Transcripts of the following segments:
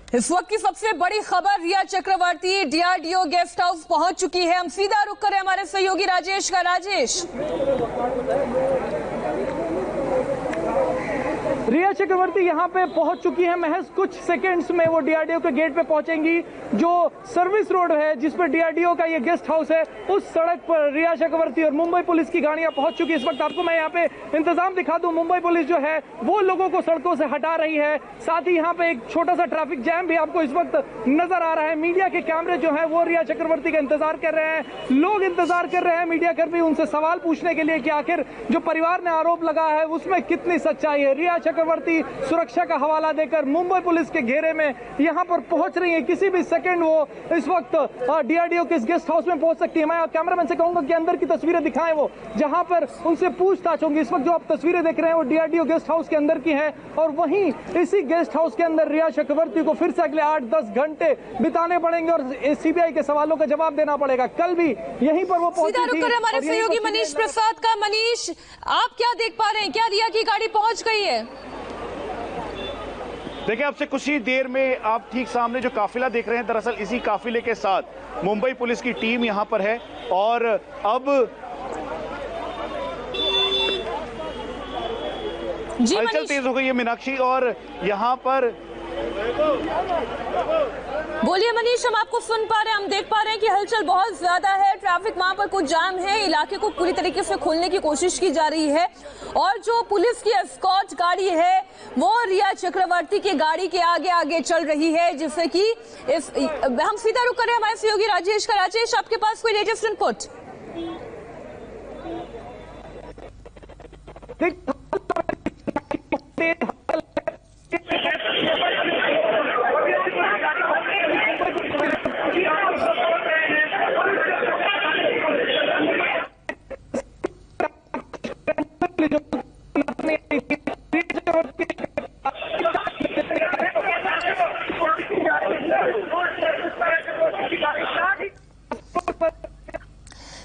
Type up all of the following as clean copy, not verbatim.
इस वक्त की सबसे बड़ी खबर, रिया चक्रवर्ती डीआरडीओ गेस्ट हाउस पहुंच चुकी है। हम सीधा रुक करें हमारे सहयोगी राजेश का। राजेश, रिया चक्रवर्ती यहां पे पहुंच चुकी है। महज कुछ सेकंड्स में वो डीआरडीओ के गेट पे पहुंचेंगी। जो सर्विस रोड है जिस पर डीआरडीओ का ये गेस्ट हाउस है, उस सड़क पर रिया चक्रवर्ती और मुंबई पुलिस की गाड़ियां पहुंच चुकी है। इस वक्त आपको मैं यहाँ पे इंतजाम दिखा दूं। मुंबई पुलिस जो है वो लोगों को सड़कों से हटा रही है। साथ ही यहाँ पे एक छोटा सा ट्रैफिक जैम भी आपको इस वक्त नजर आ रहा है। मीडिया के कैमरे जो है वो रिया चक्रवर्ती का इंतजार कर रहे हैं। लोग इंतजार कर रहे हैं, मीडिया कर्मी, उनसे सवाल पूछने के लिए कि आखिर जो परिवार ने आरोप लगा है उसमें कितनी सच्चाई है। रिया चक्रवर्ती सुरक्षा का हवाला देकर मुंबई पुलिस के घेरे में यहां पर पहुंच रही है। किसी भी सेकंड वो इस वक्त डीआरडीओ के गेस्ट हाउस में पहुंच सकती है। मैं कैमरामैन से कहूंगा कि अंदर की तस्वीरें दिखाएं, वो जहां पर उनसे पूछताछ होंगी। इस वक्त जो आप तस्वीरें देख रहे हैं वो डीआरडीओ गेस्ट हाउस के अंदर की है, और वहीं इसी गेस्ट हाउस के अंदर रिया चक्रवर्ती को फिर से अगले 8-10 घंटे बिताने पड़ेंगे और सीबीआई के सवालों का जवाब देना पड़ेगा। कल भी यहीं पर वो पहुंची थी। हमारे सहयोगी मनीष प्रसाद का। मनीष, आप क्या देख पा रहे हैं? क्या रिया की गाड़ी पहुंच गई है? देखिए, आपसे कुछ ही देर में आप ठीक सामने जो काफिला देख रहे हैं, दरअसल इसी काफिले के साथ मुंबई पुलिस की टीम यहां पर है। और अब हलचल तेज हो गई है मीनाक्षी, और यहां पर बोलिए मनीष, हम आपको सुन पा रहे हैं, हम देख पा रहे हैं कि हलचल बहुत ज्यादा है। ट्रैफिक वहां पर कुछ जाम है, इलाके को पूरी तरीके से खोलने की कोशिश की जा रही है। और जो पुलिस की एस्कॉर्ट गाड़ी है वो रिया चक्रवर्ती की गाड़ी के आगे आगे चल रही है, जिससे कि हम सीधा रुक करें हमारे सहयोगी राजेश का। राजेश, आपके पास कोई लेटेस्ट इनपुट?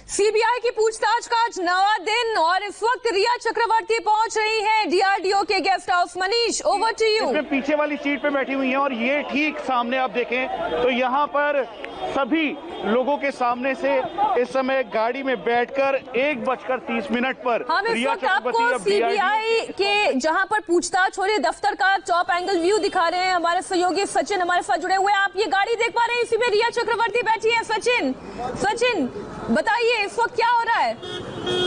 सीबीआई की पूछताछ का आज 9वां दिन, और इस वक्त रिया चक्रवर्ती पहुंच रही है डीआरडीओ के guest house. Manish, over to you. इसमें पीछे वाली सीट पे बैठी हुई हैं, और ये ठीक सामने आप देखें तो यहाँ पर सभी लोगों के सामने से इस समय गाड़ी में बैठकर 1:30 पर हम इस वक्त आपको सीबीआई के जहां पर पूछताछ हो रही है दफ्तर का टॉप एंगल व्यू दिखा रहे हैं। हमारे सहयोगी सचिन हमारे साथ जुड़े हुए हैं। आप ये गाड़ी देख पा रहे हैं, इसी में रिया चक्रवर्ती बैठी है। सचिन बताइए इस वक्त क्या हो रहा है?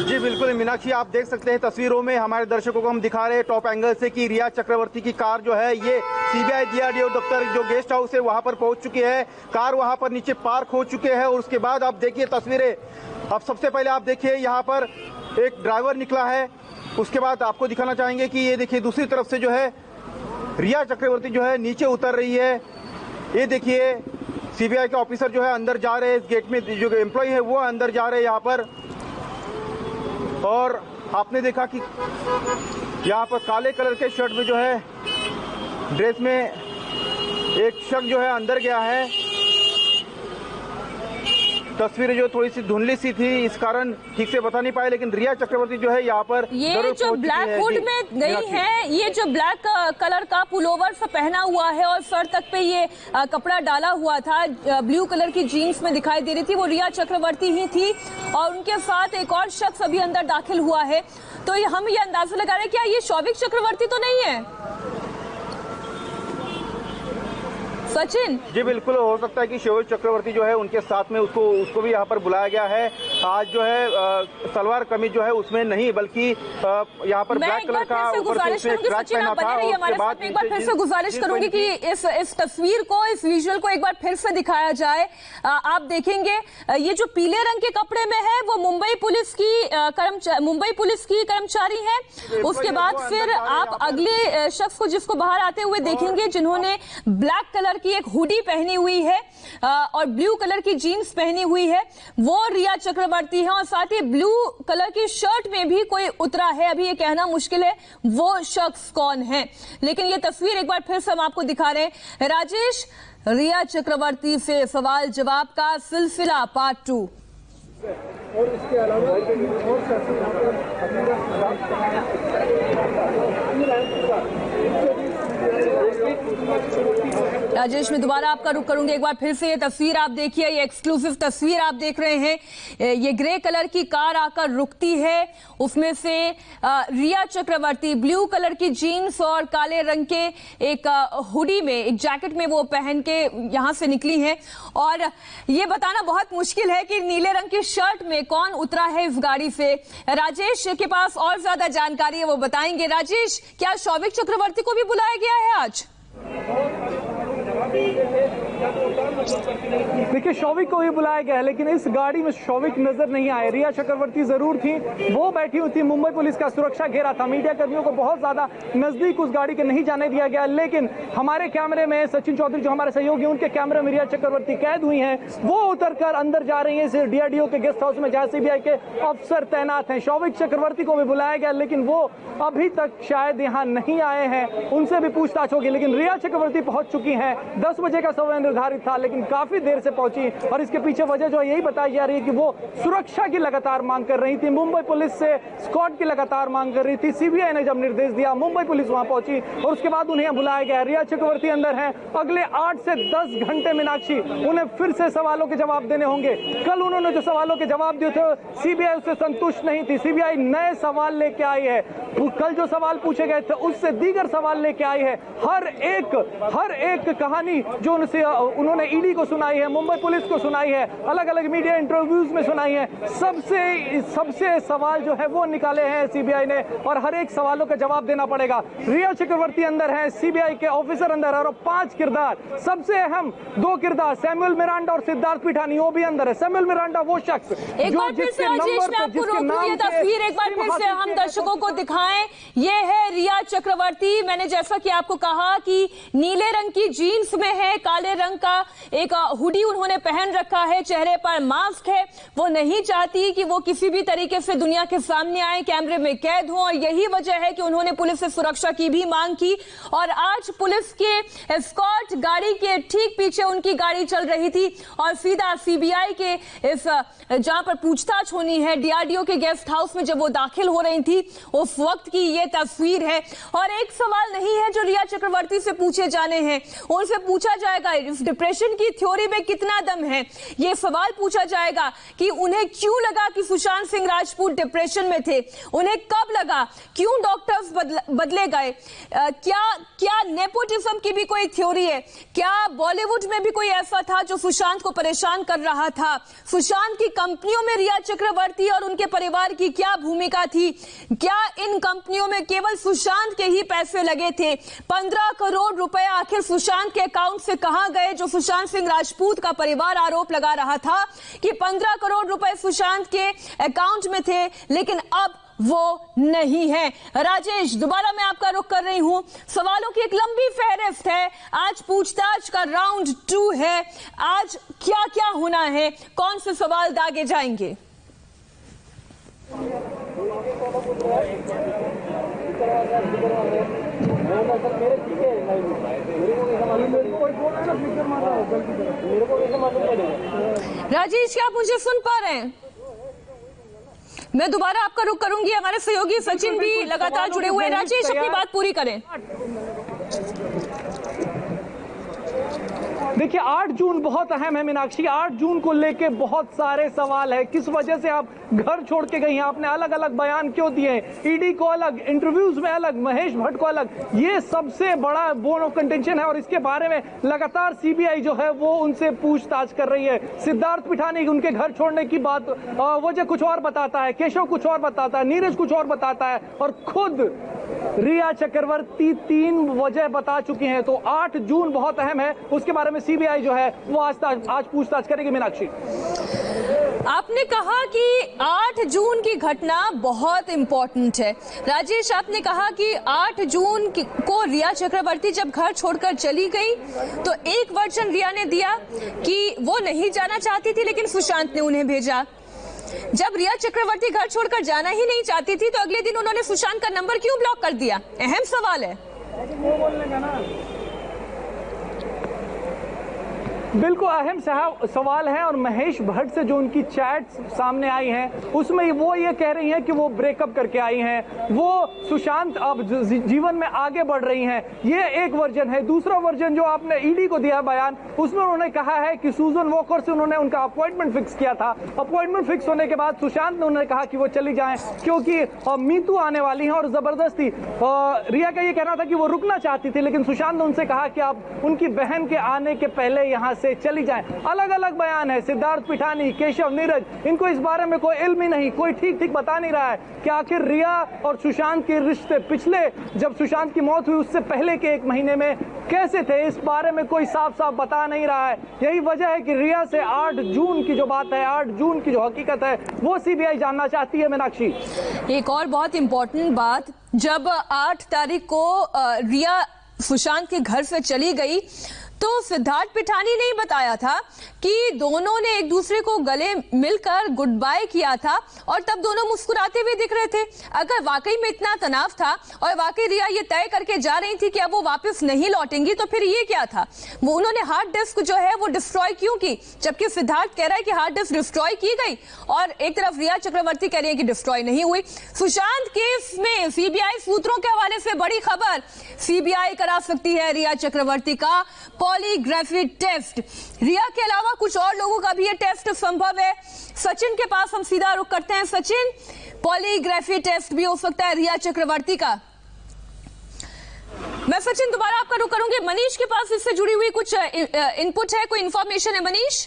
जी बिल्कुल मीनाक्षी, आप देख सकते हैं तस्वीरों में, हमारे दर्शकों को हम दिखा रहे हैं टॉप एंगल से कि रिया चक्रवर्ती की कार जो है ये सीबीआई डीआरडीओ दफ्तर जो गेस्ट हाउस है वहां पर पहुंच चुकी है। कार वहां पर नीचे पार्क हो चुके हैं, और उसके बाद आप देखिए तस्वीरें। अब सबसे पहले आप देखिए यहाँ पर एक ड्राइवर निकला है। उसके बाद आपको दिखाना चाहेंगे कि ये देखिए दूसरी तरफ से जो है रिया चक्रवर्ती जो है नीचे उतर रही है। ये देखिए सीबीआई के ऑफिसर जो है अंदर जा रहे हैं, इस गेट में जो एम्प्लॉय है वो अंदर जा रहे हैं यहाँ पर। और आपने देखा कि यहाँ पर काले कलर के शर्ट में जो है ड्रेस में एक शख्स जो है अंदर गया है। तस्वीरें जो थोड़ी सी धुंधली सी थी, इस कारण ठीक से बता नहीं पाए, लेकिन रिया चक्रवर्ती जो है यहाँ पर ये जो ब्लैक हुड में गई है, ये जो ब्लैक कलर का पुलोवर सा पहना हुआ है और सर तक पे ये कपड़ा डाला हुआ था, ब्लू कलर की जीन्स में दिखाई दे रही थी, वो रिया चक्रवर्ती ही थी। और उनके साथ एक और शख्स अभी अंदर दाखिल हुआ है। तो हम ये अंदाजा लगा रहे हैं क्या ये शौविक चक्रवर्ती तो नहीं है? सचिन जी बिल्कुल, हो सकता है कि शौविक चक्रवर्ती जो है उनके साथ में उसको भी यहाँ पर बुलाया गया है। आज जो है सलवार कमीज जो है उसमें नहीं, बल्कि यहाँ पर ब्लैक कलर का ऊपर से ट्रैक पहना था। उसके बाद एक बार फिर से गुजारिश करूंगी कि इस तस्वीर को, इस विजुअल को एक बार फिर से दिखाया जाए। आप देखेंगे ये जो पीले रंग के कपड़े में है वो मुंबई पुलिस की कर्मचारी है। उसके बाद फिर आप अगले शख्स को जिसको बाहर आते हुए देखेंगे, जिन्होंने ब्लैक कलर की एक हुडी पहनी हुई है और ब्लू कलर की जीन्स पहनी हुई है, वो रिया चक्रवर्ती है। और साथ ही ब्लू कलर की शर्ट में भी कोई उतरा है, अभी ये कहना मुश्किल है वो शख्स कौन है, लेकिन ये तस्वीर एक बार फिर से हम आपको दिखा रहे हैं। राजेश, रिया चक्रवर्ती से सवाल जवाब का सिलसिला पार्ट 2। और इसके अलावा और राजेश, मैं दोबारा आपका रुख करूंगी। एक बार फिर से ये तस्वीर आप देखिए, ये एक्सक्लूसिव तस्वीर आप देख रहे हैं। ये ग्रे कलर की कार आकर रुकती है, उसमें से रिया चक्रवर्ती ब्लू कलर की जीन्स और काले रंग के एक हुडी में, एक जैकेट में वो पहन के यहां से निकली हैं। और ये बताना बहुत मुश्किल है कि नीले रंग की शर्ट में कौन उतरा है इस गाड़ी से। राजेश के पास और ज्यादा जानकारी है, वो बताएंगे। राजेश, क्या शौविक चक्रवर्ती को भी बुलाया गया है आज? देखिए, शौविक को भी बुलाया गया है, लेकिन इस गाड़ी में शौविक नजर नहीं आए। रिया चक्रवर्ती जरूर थी, वो बैठी हुई थी। मुंबई पुलिस का सुरक्षा घेरा था, मीडिया कर्मियों को बहुत ज्यादा नजदीक उस गाड़ी के नहीं जाने दिया गया। लेकिन हमारे कैमरे में सचिन चौधरी जो हमारे सहयोगी, उनके कैमरे में रिया चक्रवर्ती कैद हुई हैं। वो उतरकर अंदर जा रही है डीआरडीओ के गेस्ट हाउस में, जहां सीबीआई के अफसर तैनात हैं। शौविक चक्रवर्ती को भी बुलाया गया, लेकिन वो अभी तक शायद यहाँ नहीं आए हैं। उनसे भी पूछताछ होगी। लेकिन रिया चक्रवर्ती पहुंच चुकी है। 10 बजे का समय निर्धारित था, लेकिन काफी देर से पहुंची। और इसके पीछे वजह जो है यही बताई जा रही है कि वो सुरक्षा की लगातार मांग कर रही थी। मुंबई पुलिस से स्क्वाड की लगातार मांग कर रही थी। सीबीआई ने जब निर्देश दिया, मुंबई पुलिस वहां पहुंची और उसके बाद उन्हें बुलाया गया। रिया चक्रवर्ती अंदर हैं। अगले 8 से 10 घंटे मीनाक्षी, उन्हें फिर से सवालों के जवाब देने होंगे। कल उन्होंने जो सवालों के जवाब दिए थे, सीबीआई उससे संतुष्ट नहीं थी। सीबीआई नए सवाल लेके आई है। कल जो सवाल पूछे गए थे उससे दीगर सवाल लेके आई है। हर एक कहानी जो उन्होंने ईडी को सुनाई है, मुंबई पुलिस को सुनाई है, अलग अलग मीडिया इंटरव्यूज में सुनाई है। सबसे सवाल जो है वो निकाले हैं सीबीआई ने, और हर एक सवालों का जवाब देना पड़ेगा। रिया चक्रवर्ती अंदर है, सीबीआई के ऑफिसर अंदर है, और 5 किरदार, सबसे अहम 2 किरदार, सैमुअल मिरांडा और सिद्धार्थ पिठानी, वो भी अंदर है। सैमुअल मिरांडा वो शख्स एक बार फिर से राजेश, मैं आपको रोकूं, ये तस्वीर एक बार फिर से हम दर्शकों को दिखाएं। ये है रिया चक्रवर्ती। मैंने जैसा कि आपको कहा कि नीले रंग की जीन्स में है, काले रंग का एक हुडी उन्होंने पहन रखा है, चेहरे पर मास्क है। वो नहीं चाहती कि वो किसी भी तरीके से दुनिया के सामने आए, कैमरे में कैद हो, और यही वजह है कि उन्होंने पुलिस से सुरक्षा की भी मांग की। और आज पुलिस के एस्कॉर्ट गाड़ी के ठीक पीछे उनकी गाड़ी चल रही थी और सीधा सीबीआई के इस जहां पर पूछताछ होनी है, डीआरडीओ के गेस्ट हाउस में जब वो दाखिल हो रही थी, उस वक्त की ये तस्वीर है। और एक सवाल नहीं है जो रिया चक्रवर्ती से पूछे जाने हैं, उनसे पूछा जाएगा इस डिप्रेशन की थ्योरी में कितना दम है। ये सवाल पूछा जाएगा कि उन्हें क्यों लगा कि सुशांत सिंह राजपूत डिप्रेशन में थे, उन्हें कब लगा, क्यों डॉक्टर्स बदले गए, क्या नेपोटिज्म की भी कोई थ्योरी है, क्या बॉलीवुड में भी कोई ऐसा था जो सुशांत को परेशान कर रहा था, सुशांत की कंपनियों में रिया चक्रवर्ती और उनके परिवार की क्या भूमिका थी, क्या इन कंपनियों में केवल सुशांत के ही पैसे लगे थे, 15 करोड़ रुपए आखिर सुशांत के अकाउंट से कहां गए, जो सुशांत सिंह राजपूत का परिवार आरोप लगा रहा था कि 15 करोड़ रुपए सुशांत के अकाउंट में थे, लेकिन अब वो नहीं है। राजेश, दोबारा मैं आपका रुख कर रही हूं। सवालों की एक लंबी फहरिस्त है। आज पूछताछ का राउंड 2 है। आज क्या क्या होना है, कौन से सवाल दागे जाएंगे? राजेश, क्या आप मुझे सुन पा रहे हैं? मैं दोबारा आपका रुख करूंगी। हमारे सहयोगी सचिन भी लगातार जुड़े हुए हैं। राजेश, अपनी बात पूरी करें। देखिए, 8 जून बहुत अहम है मीनाक्षी। 8 जून को लेके बहुत सारे सवाल है। किस वजह से आप घर छोड़ के गई हैं, आपने अलग अलग बयान क्यों दिए, ईडी को अलग, इंटरव्यूज में अलग, महेश भट्ट को अलग, ये सबसे बड़ा बोन ऑफ कंटेंशन है। और इसके बारे में लगातार सीबीआई जो है वो उनसे पूछताछ कर रही है। सिद्धार्थ पिठानी उनके घर छोड़ने की बात, वजह कुछ और बताता है, केशव कुछ और बताता है, नीरज कुछ और बताता है, और खुद रिया चक्रवर्ती 3 वजह बता चुकी हैं। तो 8 जून बहुत अहम है, उसके बारे में सीबीआई जो है वो आज पूछताछ करेगी। मीनाक्षी, आपने कहा कि 8 जून की घटना बहुत इंपॉर्टेंट है। राजेश, आपने कहा कि 8 जून को रिया चक्रवर्ती जब घर छोड़कर चली गई तो एक वर्जन रिया ने दिया कि वो नहीं जाना चाहती थी, लेकिन सुशांत ने उन्हें भेजा। जब रिया चक्रवर्ती घर छोड़कर जाना ही नहीं चाहती थी तो अगले दिन उन्होंने सुशांत का नंबर क्यों ब्लॉक कर दिया? अहम सवाल है। बिल्कुल अहम सवाल है। और महेश भट्ट से जो उनकी चैट सामने आई हैं उसमें वो ये कह रही हैं कि वो ब्रेकअप करके आई हैं, वो सुशांत अब जीवन में आगे बढ़ रही हैं। ये एक वर्जन है। दूसरा वर्जन जो आपने ईडी को दिया बयान, उसमें उन्होंने कहा है कि सूजन वॉकर से उन्होंने उनका अपॉइंटमेंट फिक्स किया था। अपॉइंटमेंट फिक्स होने के बाद सुशांत ने उन्होंने कहा कि वो चली जाएं क्योंकि मीतू आने वाली हैं और जबरदस्ती रिया का ये कहना था कि वो रुकना चाहती थी, लेकिन सुशांत ने उनसे कहा कि आप उनकी बहन के आने के पहले यहां से चली जाएं। अलग अलग बयान है। सिद्धार्थ पिठानी, केशव, नीरज, इनको इस बारे में कोई इल्म ही नहीं, कोई ठीक बता नहीं रहा है कि आखिर रिया और सुशांत के रिश्ते पिछले जब सुशांत की मौत हुई उससे पहले के 1 महीने में कैसे थे, इस बारे में कोई साफ बता नहीं रहा है। यही वजह है कि रिया से 8 जून की जो बात है, 8 जून की जो हकीकत है, वो सीबीआई जानना चाहती है। मीनाक्षी, एक और बहुत इंपॉर्टेंट बात, जब 8 तारीख को रिया सुशांत के घर से चली गई तो सिद्धार्थ पिठानी ने बताया था कि दोनों ने एक दूसरे को गले मिलकर गुड बाय किया था और तब दोनों मुस्कुराते हुए दिख रहे थे। अगर वाकई में इतना तनाव था और वाकई रिया ये तय करके जा रही थी कि अब वो वापस नहीं लौटेंगी, तो फिर ये क्या था? वो उन्होंने हार्ड डिस्क जो है वो डिस्ट्रॉय क्यों की, जबकि सिद्धार्थ कह रहा है कि हार्ड डिस्क डिस्ट्रॉय की गई और एक तरफ रिया चक्रवर्ती कह रही है कि डिस्ट्रॉय नहीं हुई। सुशांत केस में सीबीआई सूत्रों के हवाले से बड़ी खबर, सीबीआई करा सकती है रिया चक्रवर्ती का पॉलीग्राफी टेस्ट। रिया के अलावा कुछ और लोगों का भी ये टेस्ट संभव है। सचिन के पास हम सीधा रुख करते हैं। सचिन, पॉलीग्राफी टेस्ट भी हो सकता है रिया चक्रवर्ती का। मैं सचिन दोबारा आपका रुख करूंगी। मनीष के पास इससे जुड़ी हुई कुछ इनपुट है, कोई इंफॉर्मेशन है मनीष?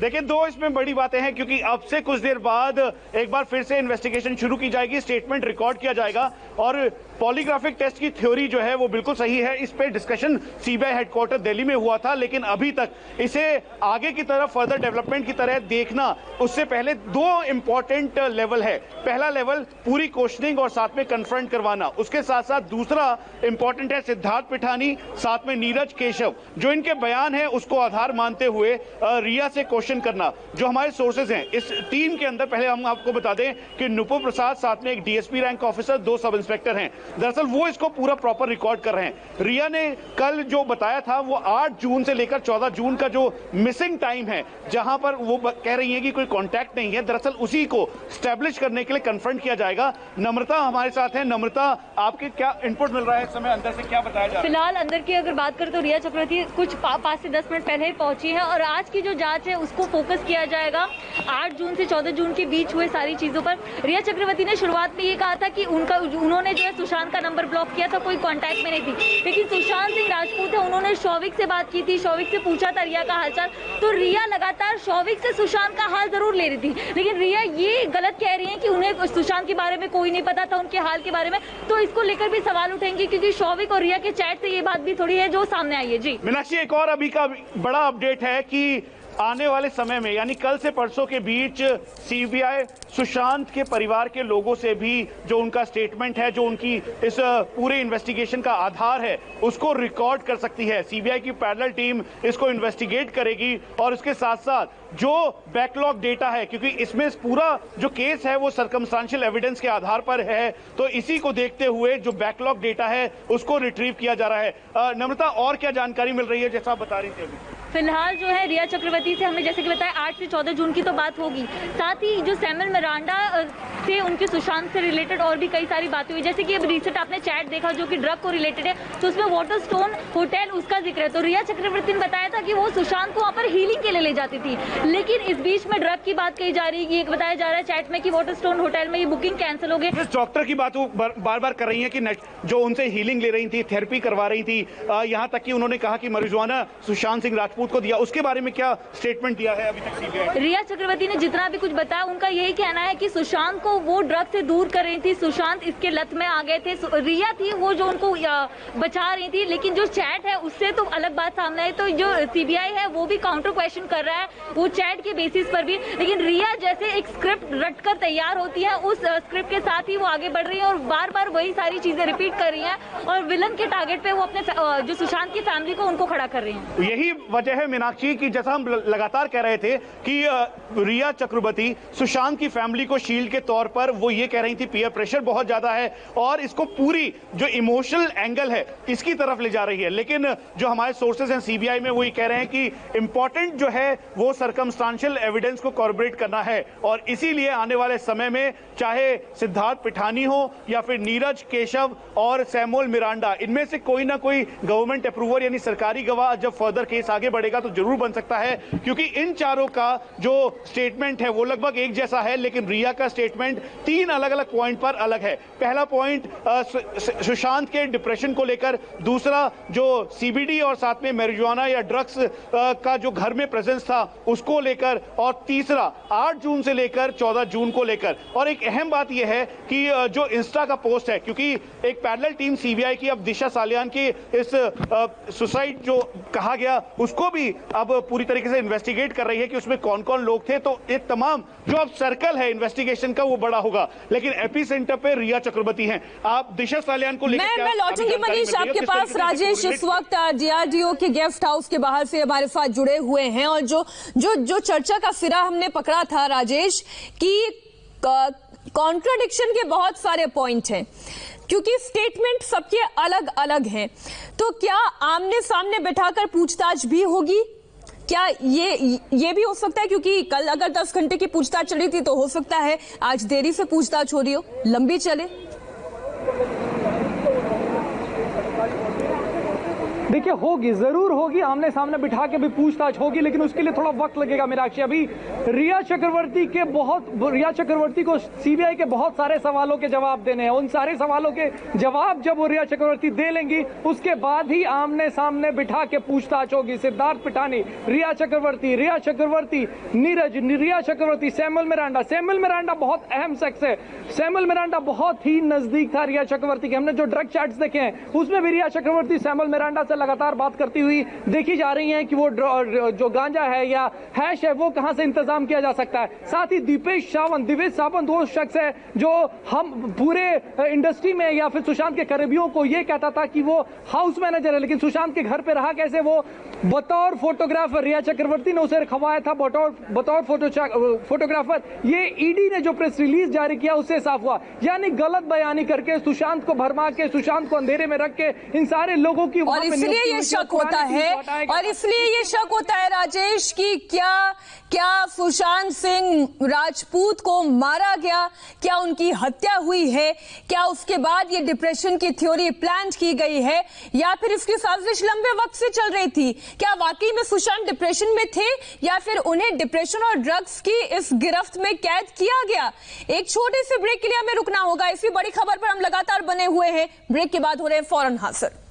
देखिए, 2 इसमें बड़ी बातें हैं क्योंकि अब से कुछ देर बाद एक बार फिर से इन्वेस्टिगेशन शुरू की जाएगी, स्टेटमेंट रिकॉर्ड किया जाएगा और पॉलीग्राफिक टेस्ट की थ्योरी जो है वो बिल्कुल सही है। इस पे डिस्कशन सीबीआई हेडक्वार्टर दिल्ली में हुआ था, लेकिन अभी तक इसे आगे की तरफ फर्दर डेवलपमेंट की तरह देखना, उससे पहले 2 इंपॉर्टेंट लेवल है। पहला लेवल पूरी क्वेश्चनिंग और साथ में कन्फ्रंट करवाना, उसके साथ साथ दूसरा इंपॉर्टेंट है सिद्धार्थ पिठानी, साथ में नीरज, केशव, जो इनके बयान है उसको आधार मानते हुए रिया से क्वेश्चन करना। जो हमारे सोर्सेज हैं इस टीम के अंदर, पहले हम आपको बता दें कि नुपुर प्रसाद, साथ में एक DSP rank officer, 2 sub inspector हैं। दरअसल वो इसको पूरा प्रॉपर रिकॉर्ड कर रहे हैं। रिया ने कल जो बताया था वो 8 जून से लेकर 14 जून का जो मिसिंग टाइम है, जहां पर वो कह रही है कि कोई कांटेक्ट नहीं है, दरअसल उसी को स्टैब्लिश करने के लिए कन्फ्रंट किया जाएगा। नम्रता हमारे साथ है। नम्रता, आपके क्या इनपुट मिल रहा है इस समय, अंदर से क्या बताया जा रहा है? फिलहाल अंदर की अगर बात करें तो रिया चक्रवर्ती कुछ 5 से 10 मिनट पहले ही पहुंची है और आज की जो जांच है उसको फोकस किया जाएगा 8 जून से 14 जून के बीच हुए सारी चीजों पर। रिया चक्रवर्ती ने शुरुआत में ये कहा था कि उन्होंने जो है सुशांत का नंबर ब्लॉक किया था, कोई कांटेक्ट में नहीं थी, लेकिन सुशांत सिंह राजपूत है, उन्होंने शौविक से बात की थी, शौविक से पूछा था रिया का हालचाल। तो रिया लगातार शौविक से सुशांत का हाल जरूर ले रही थी, लेकिन रिया ये गलत कह रही है कि उन्हें सुशांत के बारे में कोई नहीं पता था, उनके हाल के बारे में। तो इसको लेकर भी सवाल उठेंगे क्योंकि शौविक और रिया के चैट से ये बात भी थोड़ी है जो सामने आई है। जी मीनाक्षी, एक और अभी का बड़ा अपडेट है कि आने वाले समय में यानी कल से परसों के बीच सीबीआई सुशांत के परिवार के लोगों से भी जो उनका स्टेटमेंट है, जो उनकी इस पूरे इन्वेस्टिगेशन का आधार है, उसको रिकॉर्ड कर सकती है। सीबीआई की पैरेलल टीम इसको इन्वेस्टिगेट करेगी और इसके साथ साथ जो बैकलॉग डेटा है, क्योंकि इसमें पूरा जो केस है वो सर्कमस्टांशियल एविडेंस के आधार पर है, तो इसी को देखते हुए जो बैकलॉग डेटा है उसको रिट्रीव किया जा रहा है। नम्रता, और क्या जानकारी मिल रही है जैसा आप बता रही थी अभी? फिलहाल जो है रिया चक्रवर्ती से हमने जैसे कि बताया 8 से 14 जून की तो बात होगी, साथ ही जो सैमुअल मिरांडा से उनके सुशांत से रिलेटेड और भी कई सारी बातें हुई, जैसे कि अब रिसेंट आपने चैट देखा जो कि ड्रग को रिलेटेड है, तो उसमें वाटरस्टोन होटल उसका जिक्र है। तो रिया चक्रवर्ती ने बताया था कि वो सुशांत को वहाँ पर हीलिंग के लिए ले जाती थी, लेकिन इस बीच में ड्रग की बात कही जा रही है। ये बताया जा रहा है चैट में कि वाटरस्टोन होटल में ये बुकिंग कैंसिल हो गई। डॉक्टर की बात वो बार बार कर रही है कि जो उनसे हीलिंग ले रही थी, थेरेपी करवा रही थी, यहाँ तक कि उन्होंने कहा कि marijuana सुशांत सिंह राजपूत को दिया, उसके बारे में क्या स्टेटमेंट दिया है अभी तक सीबीआई? रिया चक्रवर्ती ने जितना भी कुछ बताया उनका यही कहना है कि सुशांत को वो ड्रग से दूर कर रही थी, सुशांत इसके लत में आ गए थे, रिया थी वो जो उनको बचा रही थी। लेकिन जो चैट है उससे तो अलग बात सामने आई, तो जो सीबीआई है वो भी काउंटर क्वेश्चन कर रहा है वो चैट के बेसिस पर भी। लेकिन रिया जैसे एक स्क्रिप्ट रटकर तैयार होती है, उस स्क्रिप्ट के साथ ही वो आगे बढ़ रही है और बार बार वही सारी चीजें रिपीट कर रही है और विलन के टारगेट पे वो अपने जो सुशांत की फैमिली को उनको खड़ा कर रही है। यही वजह है मीनाक्षी की जैसा हम लगातार कह रहे थे कि रिया चक्रवर्ती सुशांत की फैमिली को शील्ड के तौर तौर पर वो ये कह रही थी पीयर प्रेशर बहुत ज्यादा है और इसको पूरी जो इमोशनल एंगल है इसकी तरफ ले जा रही है। लेकिन जो हमारे सोर्सेज हैं सीबीआई में वो ये कह रहे हैं कि इंपॉर्टेंट जो है वो सर्कमस्टांशियल एविडेंस को कॉर्पोरेट करना है और इसीलिए आने वाले समय में चाहे सिद्धार्थ पिठानी हो या फिर नीरज, केशव और सैमुअल मिरांडा, इनमें से कोई ना कोई गवर्नमेंट अप्रूवर यानी सरकारी गवाह जब फर्दर केस आगे बढ़ेगा तो जरूर बन सकता है, क्योंकि इन चारों का जो स्टेटमेंट है वो लगभग एक जैसा है। लेकिन रिया का स्टेटमेंट 3 अलग अलग पॉइंट पर अलग है। पहला पॉइंट सुशांत के डिप्रेशन को लेकर, दूसरा जो सीबीडी और साथ में मैरिजुआना या ड्रग्स का जो घर में प्रेजेंस था उसको लेकर, और तीसरा 8 जून से लेकर 14 जून को लेकर। और एक अहम बात यह है कि जो इंस्टा का पोस्ट है, क्योंकि एक पैरेलल टीम सीबीआई की अब दिशा सालियान की इस सुसाइड जो कहा गया उसको भी अब पूरी तरीके से इन्वेस्टिगेट कर रही है कि उसमें कौन कौन लोग थे। तो ये तमाम जो अब सर्कल है इन्वेस्टिगेशन का वो बड़ा होगा, लेकिन एपी सेंटर पे रिया चक्रवर्ती हैं। आप दिशा सालियान को लेकर मैं लौटूंगी मनीष आपके पास। राजेश इस वक्त डीआरडीओ के गेस्ट हाउस के बाहर से हमारे साथ जुड़े हुए हैं और जो चर्चा का सिरा हमने पकड़ा था राजेश की कॉन्ट्राडिक्शन के बहुत सारे पॉइंट हैं, क्योंकि स्टेटमेंट सबके अलग अलग हैं। तो क्या आमने सामने बैठाकर पूछताछ भी होगी? क्या ये भी हो सकता है, क्योंकि कल अगर 10 घंटे की पूछताछ चली थी तो हो सकता है आज देरी से पूछताछ हो रही हो, लंबी चले? देखिए होगी, जरूर होगी, आमने सामने बिठा के भी पूछताछ होगी, लेकिन उसके लिए थोड़ा वक्त लगेगा मीनाक्षी। अभी रिया चक्रवर्ती को सीबीआई के बहुत सारे सवालों के जवाब देने हैं। उन सारे सवालों के जवाब जब वो रिया चक्रवर्ती दे लेंगी उसके बाद ही आमने सामने बिठा के पूछताछ होगी। सिद्धार्थ पिठानी, रिया चक्रवर्ती, नीरज, रिया चक्रवर्ती, सैमुअल मिरांडा बहुत अहम शख्स है। सैमुअल मिरांडा बहुत ही नजदीक था रिया चक्रवर्ती के। हमने जो ड्रग चैट्स देखे हैं उसमें भी रिया चक्रवर्ती सैमुअल मिरांडा से लगातार बात करती हुई देखी जा रही हैं कि वो जो गांजा है या हैश है वो कहां से इंतजाम किया जा सकता है। साथ ही दिवेश सावंत वो शख्स है जो हम पूरे इंडस्ट्री में या फिर सुशांत के करीबियों को ये कहता था कि वो हाउस मैनेजर है, लेकिन सुशांत के घर पे रहा कैसे? वो बतौर फोटोग्राफर, रिया चक्रवर्ती ने उसे रखवाया था बतौर फोटोग्राफर। ये ईडी ने जो प्रेस रिलीज जारी किया उससे साफ हुआ, यानी गलत बयानी करके सुशांत को भरमा के, सुशांत को अंधेरे में रख के इन सारे लोगों की इसलिए ये शक होता है राजेश कि क्या सुशांत सिंह राजपूत को मारा गया, क्या उनकी हत्या हुई है, क्या उसके बाद ये डिप्रेशन की थ्योरी प्लान की गई है, या फिर इसकी साजिश लंबे वक्त से चल रही थी? क्या वाकई में सुशांत डिप्रेशन में थे या फिर उन्हें डिप्रेशन और ड्रग्स की इस गिरफ्त में कैद किया गया? एक छोटे से ब्रेक के लिए हमें रुकना होगा। इसी बड़ी खबर पर हम लगातार बने हुए हैं। ब्रेक के बाद हो रहे हैं फौरन हाजिर।